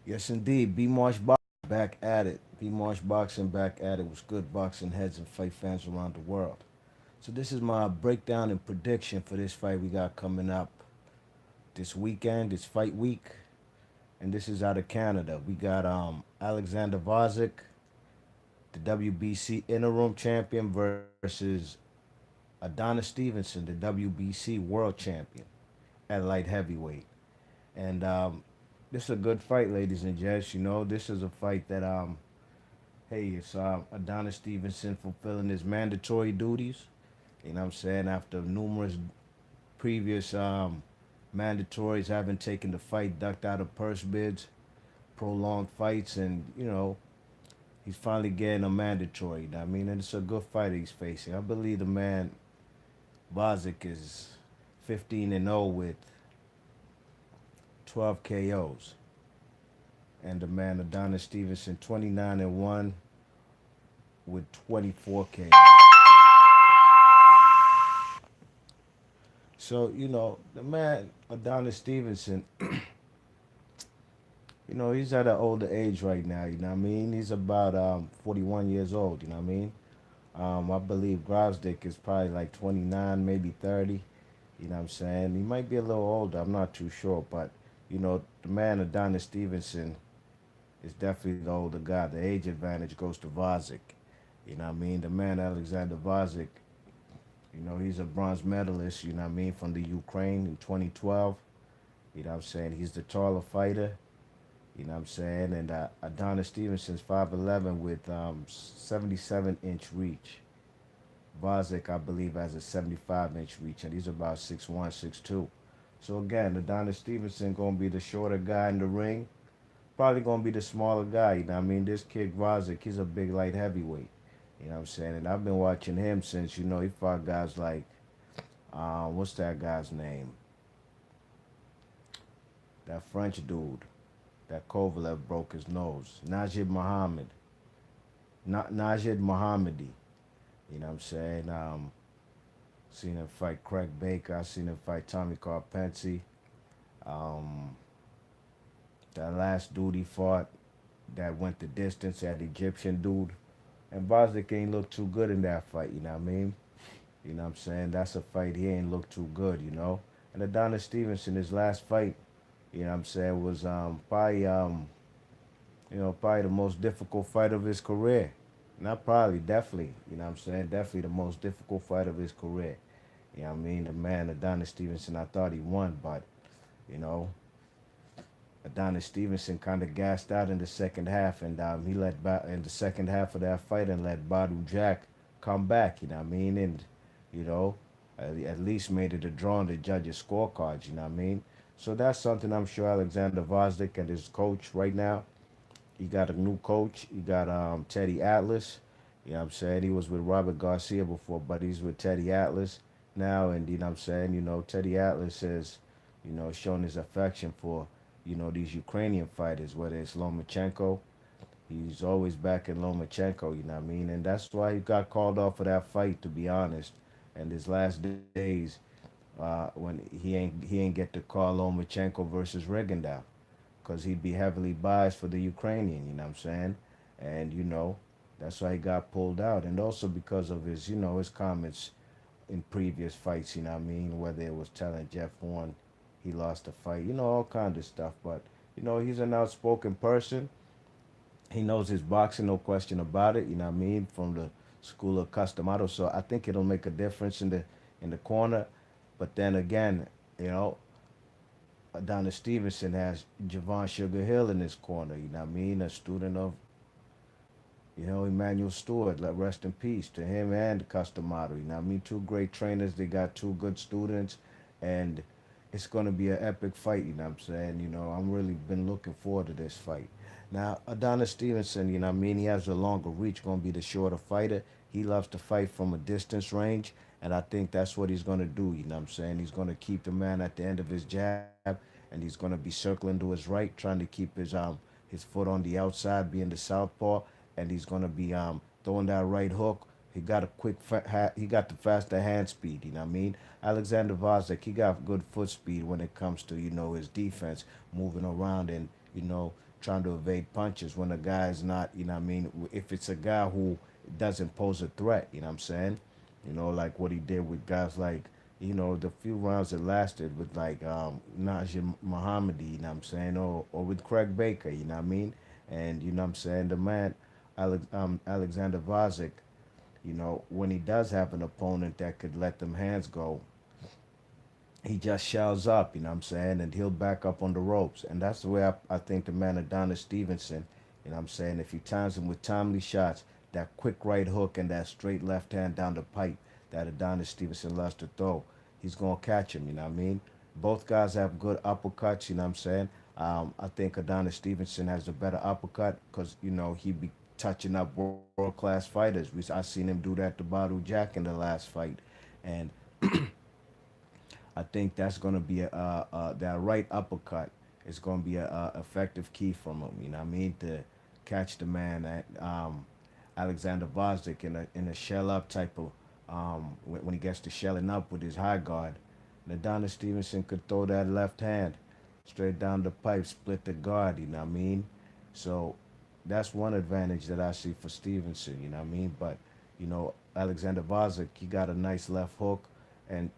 Yes, indeed. B Marsh Boxing back at it. B Marsh Boxing back at it was good boxing heads and fight fans around the world. So this is my breakdown and prediction for this fight we got coming up this weekend. It's fight week, and this is out of Canada. We got Alexander Gvozdyk, the WBC interim champion, versus Adonis Stevenson, the WBC world champion at light heavyweight. And this is a good fight, ladies and gents. You know, this is a fight that hey, it's Adonis Stevenson fulfilling his mandatory duties. You know what I'm saying? After numerous previous mandatories having taken the fight, ducked out of purse bids, prolonged fights, and, he's finally getting a mandatory. You know what I mean? And it's a good fight he's facing. I believe the man, Bozic, is 15-0 with 12 KOs. And the man, Adonis Stevenson, 29-1 with 24 KOs. So, the man, Adonis Stevenson, he's at an older age right now, you know what I mean? He's about 41 years old, you know what I mean? I believe Gvozdyk is probably like 29, maybe 30, you know what I'm saying? He might be a little older, I'm not too sure, but, the man, Adonis Stevenson, is definitely the older guy. The age advantage goes to Gvozdyk, you know what I mean? The man, Alexander Gvozdyk, he's a bronze medalist, you know what I mean, from the Ukraine in 2012. You know what I'm saying? He's the taller fighter, you know what I'm saying? And Adonis Stevenson's 5'11 with 77-inch reach. Gvozdyk, I believe, has a 75-inch reach, and he's about 6'1", 6'2". So again, Adonis Stevenson going to be the shorter guy in the ring. Probably going to be the smaller guy, you know what I mean? This kid, Gvozdyk, he's a big light heavyweight. You know what I'm saying? And I've been watching him since, he fought guys like, what's that guy's name? That French dude that Kovalev broke his nose. Najib Muhammad. Najid Mohammadi. You know what I'm saying? Seen him fight Craig Baker. I seen him fight Tommy Carpenti. Um, that last dude he fought that went the distance, that Egyptian dude. And Bosnick ain't look too good in that fight, you know what I mean? You know what I'm saying? That's a fight he ain't look too good, you know? And Adonis Stevenson, his last fight, you know what I'm saying, was probably the most difficult fight of his career. Not probably, definitely, you know what I'm saying? Definitely the most difficult fight of his career. You know what I mean? The man, Adonis Stevenson, I thought he won, but, you know, Adonis Stevenson kind of gassed out in the second half, and he in the second half of that fight and let Badu Jack come back. You know what I mean? And you know, at least made it a draw on the judges' scorecards. You know what I mean? So that's something I'm sure Alexander Gvozdyk and his coach right now. He got a new coach. He got Teddy Atlas. You know what I'm saying? He was with Robert Garcia before, but he's with Teddy Atlas now. And you know what I'm saying? Teddy Atlas has, shown his affection for, these Ukrainian fighters, whether it's Lomachenko. He's always backing Lomachenko, you know what I mean? And that's why he got called off for that fight, to be honest. And his last days, when he ain't get to call Lomachenko versus Rigondeaux, because he'd be heavily biased for the Ukrainian, you know what I'm saying? And, that's why he got pulled out. And also because of his, his comments in previous fights, you know what I mean? Whether it was telling Jeff Horn he lost the fight, all kind of stuff. But, he's an outspoken person. He knows his boxing, no question about it, you know what I mean? From the school of Customado. So I think it'll make a difference in the corner. But then again, Adonis Stevenson has Javon Sugar Hill in his corner, you know what I mean? A student of, Emmanuel Stewart, let rest in peace to him and Customado, you know what I mean? Two great trainers, they got two good students, and it's going to be an epic fight, you know what I'm saying? I'm really been looking forward to this fight. Now, Adonis Stevenson, you know what I mean? He has a longer reach, going to be the shorter fighter. He loves to fight from a distance range, and I think that's what he's going to do, you know what I'm saying? He's going to keep the man at the end of his jab, and he's going to be circling to his right, trying to keep his foot on the outside, being the southpaw, and he's going to be throwing that right hook, He got a he got the faster hand speed. You know what I mean? Alexander Gvozdyk, he got good foot speed when it comes to his defense, moving around and trying to evade punches when the guy is not. You know what I mean? If it's a guy who doesn't pose a threat, you know what I'm saying? Like what he did with guys like the few rounds that lasted with like Najee Muhammadi, you know what I'm saying, or with Craig Baker, you know what I mean, and you know what I'm saying, the man Alexander Vazik, when he does have an opponent that could let them hands go, he just shells up, you know what I'm saying, and he'll back up on the ropes. And that's the way I think the man Adonis Stevenson, you know what I'm saying, if he times him with timely shots, that quick right hook and that straight left hand down the pipe that Adonis Stevenson loves to throw, he's going to catch him, you know what I mean? Both guys have good uppercuts, you know what I'm saying? I think Adonis Stevenson has a better uppercut because, he be touching up world class fighters. I seen him do that to Badu Jack in the last fight. And I think that's going to be that right uppercut is going to be a effective key from him. You know what I mean, to catch the man at Alexander Gvozdyk in a shell up type of when he gets to shelling up with his high guard. And Adonis Stevenson could throw that left hand straight down the pipe, split the guard. You know what I mean? So that's one advantage that I see for Stevenson. You know what I mean? But Alexander Gvozdyk, he got a nice left hook, and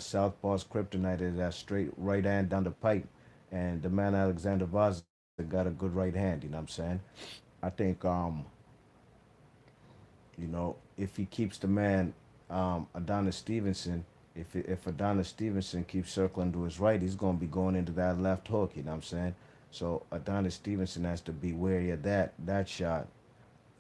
Southpaw's kryptonite is that straight right hand down the pipe. And the man Alexander Gvozdyk got a good right hand. You know what I'm saying? I think if he keeps the man Adonis Stevenson, if Adonis Stevenson keeps circling to his right, he's going to be going into that left hook. You know what I'm saying? So Adonis Stevenson has to be wary of that shot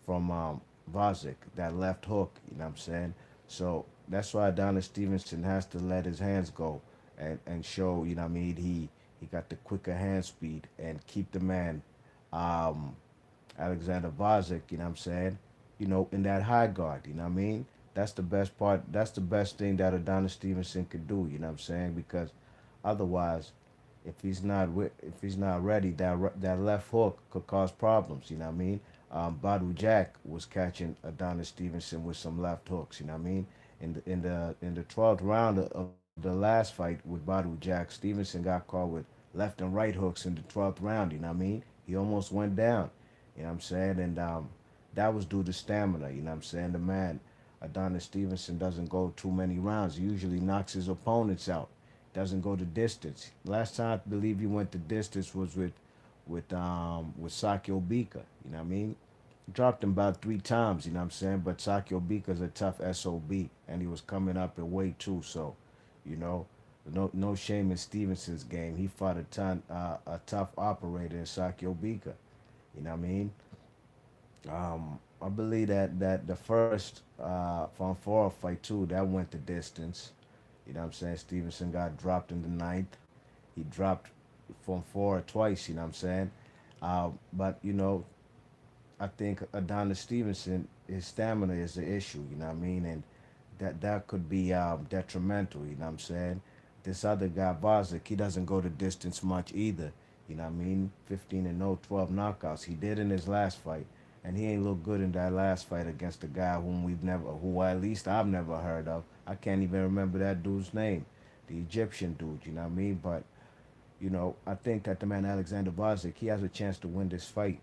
from Vazik, that left hook. You know what I'm saying? So that's why Adonis Stevenson has to let his hands go and show. You know what I mean? He got the quicker hand speed and keep the man um, Alexander Vazik, you know what I'm saying? In that high guard, you know what I mean? That's the best part. That's the best thing that Adonis Stevenson could do, you know what I'm saying? Because otherwise, if he's not ready, that left hook could cause problems, you know what I mean? Badu Jack was catching Adonis Stevenson with some left hooks, you know what I mean? In the 12th round of the last fight with Badu Jack, Stevenson got caught with left and right hooks in the 12th round, you know what I mean? He almost went down. You know what I'm saying? And that was due to stamina. You know what I'm saying? The man, Adonis Stevenson, doesn't go too many rounds. He usually knocks his opponents out. Doesn't go the distance. Last time I believe he went the distance was with Sakio Bika. You know what I mean? Dropped him about 3 times. You know what I'm saying? But Sakio Bika's a tough SOB, and he was coming up in weight too. So, you know, no shame in Stevenson's game. He fought a tough operator in Sakio Bika. You know what I mean? I believe that the first Von Four fight too, that went the distance. You know what I'm saying? Stevenson got dropped in the ninth. He dropped Von Four twice. You know what I'm saying? But I think Adonis Stevenson, his stamina is the issue. You know what I mean? And that could be detrimental. You know what I'm saying? This other guy, Vazik, he doesn't go the distance much either. You know what I mean? 15 and 0, 12 knockouts. He did in his last fight, and he ain't look good in that last fight against a guy who at least I've never heard of. I can't even remember that dude's name, the Egyptian dude. You know what I mean? But I think that the man Alexander Vazik, he has a chance to win this fight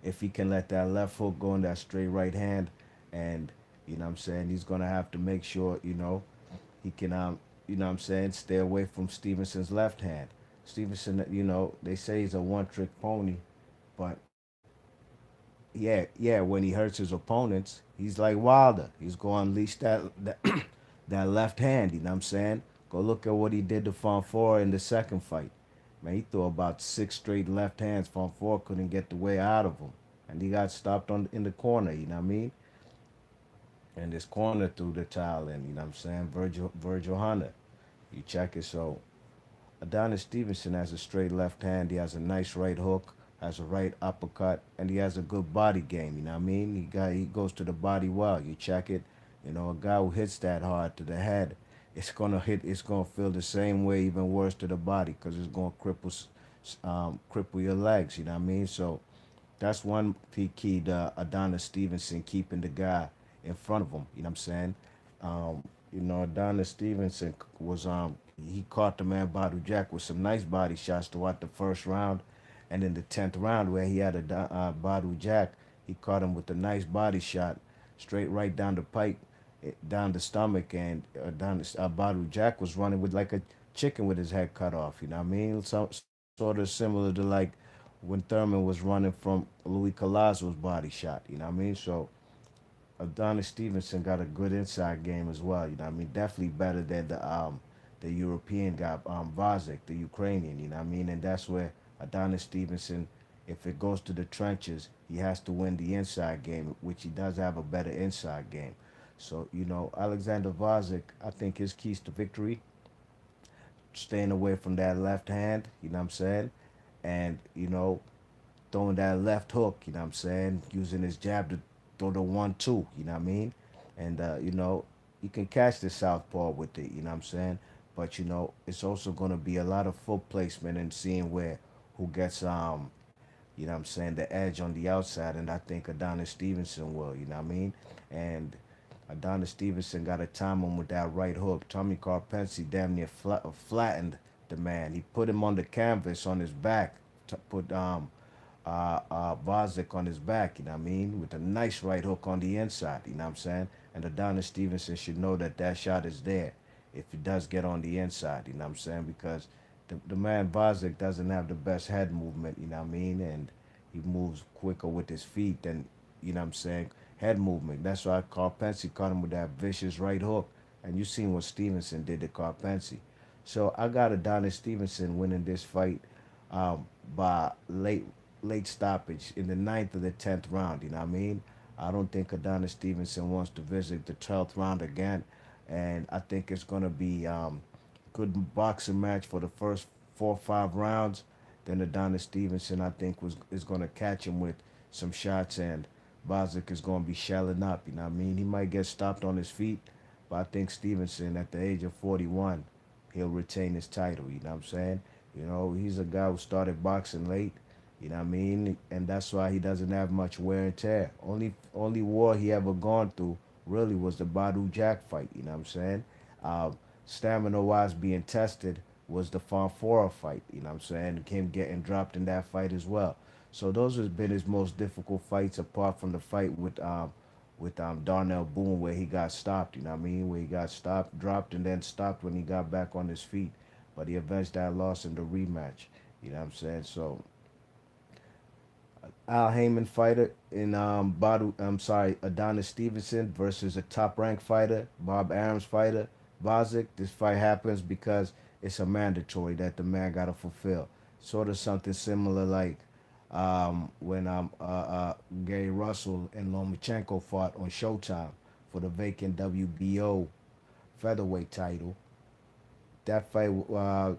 if he can let that left hook go in that straight right hand, and you know what I'm saying, he's gonna have to make sure he can I'm saying, stay away from Stevenson's left hand. Stevenson, they say he's a one trick pony, but yeah, when he hurts his opponents, he's like Wilder. He's going to unleash that left hand, you know what I'm saying? Go look at what he did to Fonfora in the second fight. Man, he threw about 6 straight left hands. Fonfora couldn't get the way out of him. And he got stopped in the corner, you know what I mean? And this corner threw the towel in, you know what I'm saying? Virgil Hunter. You check it. So Adonis Stevenson has a straight left hand. He has a nice right hook, has a right uppercut, and he has a good body game. You know what I mean? He goes to the body well. You check it. A guy who hits that hard to the head, it's gonna hit. It's gonna feel the same way, even worse to the body, because it's gonna cripple your legs. You know what I mean? So That's one key to Adonis Stevenson keeping the guy in front of him. You know what I'm saying? Adonis Stevenson was he caught the man Badu Jack with some nice body shots throughout the first round, and in the 10th round where he had a Badu Jack, he caught him with a nice body shot straight right down the pipe, down the stomach, and Badu Jack was running with like a chicken with his head cut off. You know what I mean? Sort of similar to like when Thurman was running from Louis Collazo's body shot. You know what I mean? So Adonis Stevenson got a good inside game as well. You know what I mean? Definitely better than the European guy, Gvozdyk, the Ukrainian. You know what I mean? And that's where Adonis Stevenson, if it goes to the trenches, he has to win the inside game, which he does have a better inside game. So Alexander Gvozdyk, I think his keys to victory, staying away from that left hand. You know what I'm saying? And throwing that left hook, you know what I'm saying? Using his jab to throw the 1-2, you know what I mean? And, you can catch the southpaw with it, you know what I'm saying? But, it's also going to be a lot of foot placement and seeing who gets, you know what I'm saying, the edge on the outside. And I think Adonis Stevenson will, you know what I mean? And Adonis Stevenson got to time him with that right hook. Tommy Carpence damn near flattened the man. He put him on the canvas on his back, put Gvozdyk on his back, you know what I mean, with a nice right hook on the inside, you know what I'm saying? And Adonis Stevenson should know that that shot is there if he does get on the inside, you know what I'm saying? Because the man Gvozdyk doesn't have the best head movement, you know what I mean? And he moves quicker with his feet than, you know what I'm saying, head movement. That's why Carpence caught him with that vicious right hook. And you seen what Stevenson did to Carpence. So I got Adonis Stevenson winning this fight by late stoppage in the ninth or the 10th round. You know what I mean? I don't think Adonis Stevenson wants to visit the 12th round again, and I think it's gonna be good boxing match for the first 4 or 5 rounds. Then Adonis Stevenson, I think, was is gonna catch him with some shots, and Bozic is gonna be shelling up. You know what I mean? He might get stopped on his feet, but I think Stevenson, at the age of 41, he'll retain his title. You know what I'm saying? He's a guy who started boxing late. You know what I mean? And that's why he doesn't have much wear and tear. Only war he ever gone through really was the Badu Jack fight. You know what I'm saying? Uh, Stamina wise being tested was the Fonfora fight. You know what I'm saying? Him getting dropped in that fight as well. So those have been his most difficult fights, apart from the fight with Darnell Boone, where he got stopped. You know what I mean? Where he got stopped, dropped, and then stopped when he got back on his feet. But he avenged that loss in the rematch. You know what I'm saying? So Al Heyman fighter in Adonis Stevenson versus a top ranked fighter, Bob Arum's fighter, Gvozdyk. This fight happens because it's a mandatory that the man gotta fulfill. Sort of something similar like when Gary Russell and Lomachenko fought on Showtime for the vacant WBO featherweight title. That fight, Al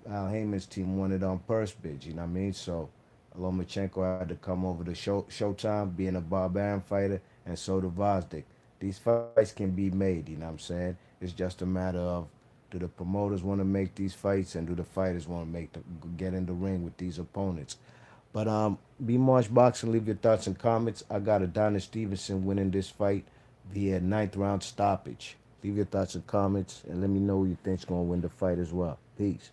Heyman's team won it on purse bids. You know what I mean? So Lomachenko had to come over to Showtime, being a Bob Arum fighter, and so did Gvozdyk. These fights can be made. You know what I'm saying? It's just a matter of, do the promoters want to make these fights, and do the fighters want to get in the ring with these opponents? But be March Boxing. Leave your thoughts and comments. I got Adonis Stevenson winning this fight via ninth round stoppage. Leave your thoughts and comments, and let me know who you think's gonna win the fight as well. Peace.